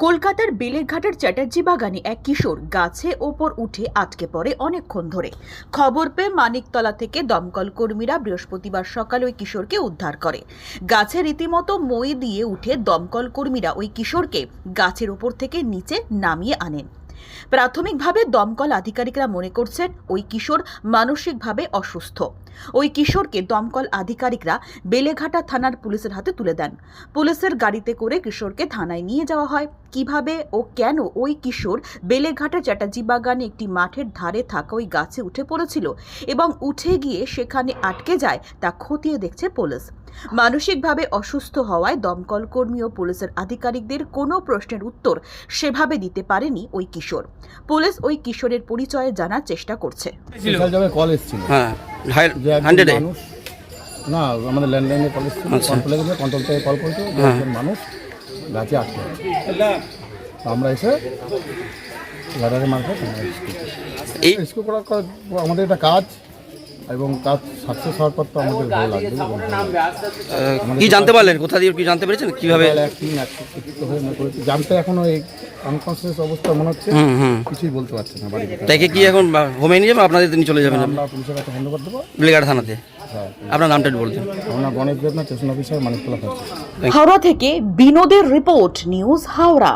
কলকাতার বেলেঘাটার চ্যাটার্জি বাগানে এক কিশোর গাছে ওপর উঠে আটকে পড়ে অনেকক্ষণ ধরে। খবর পেয়ে মানিকতলা থেকে দমকল কর্মীরা বৃহস্পতিবার সকালে ওই কিশোরকে উদ্ধার করে। গাছে রীতিমতো মই দিয়ে উঠে দমকল কর্মীরা ওই কিশোরকে গাছের ওপর থেকে নিচে নামিয়ে আনেন। প্রাথমিকভাবে দমকল আধিকারিকরা মনে করছেন ওই কিশোর মানসিকভাবে অসুস্থ। ওই কিশোরকে দমকল আধিকারিকরা বেলেঘাটা থানার পুলিশের হাতে তুলে দেন। পুলিশের গাড়িতে করে কিশোরকে থানায় নিয়ে যাওয়া হয়। কিভাবে ও কেন ওই কিশোর বেলেঘাটা চ্যাটার্জি বাগানে একটি মাঠের ধারে থাকা ওই গাছে উঠে পড়েছিল এবং উঠে গিয়ে সেখানে আটকে যায় তা খতিয়ে দেখছে পুলিশ। মানসিকভাবে অসুস্থ হওয়ায় দমকল কর্মী ও পুলিশের আধিকারিকদের কোনো প্রশ্নের উত্তর সেভাবে দিতে পারেনি ওই কিশোর। পুলিশ ওই কিশোরের পরিচয় জানার চেষ্টা করছে। কল এসেছিল, না আমাদের ল্যান্ডলাইনে কল এসেছিল, কন্ট্রোলে গেছে, কন্ট্রোল থেকে কল করেছে একজন মানুষ গাছে আটকে আছে। আমরা এসে গাড়ারে মারফত এই রেস্কিউ করার আমাদের একটা কাজ, এবং কাজ সাকসেস হওয়ার পর তো আমাদের ভালো লাগবে। কি জানতে পারলেন, কোথা দিয়ে কি জানতে পেরেছেন, কিভাবে জানতে এখনো এই আনকনসিয়াস অবস্থা মনে হচ্ছে, কিছুই বলতে পারছে না। তাকে কি এখন হোমে নিয়ে যাবেন, আপনাদের নিয়ে চলে যাবেন? আমরা পুলিশের কাছে হ্যান্ড ওভার দেবো, বেলেঘাটা থানাতে। আপনার নামটা একটু বলতেন। আমরা গণেশ দেবনাথ স্টেশন অফিসার, মানিকতলা। হাওড়া থেকে বিনোদের রিপোর্ট, নিউজ হাওড়া।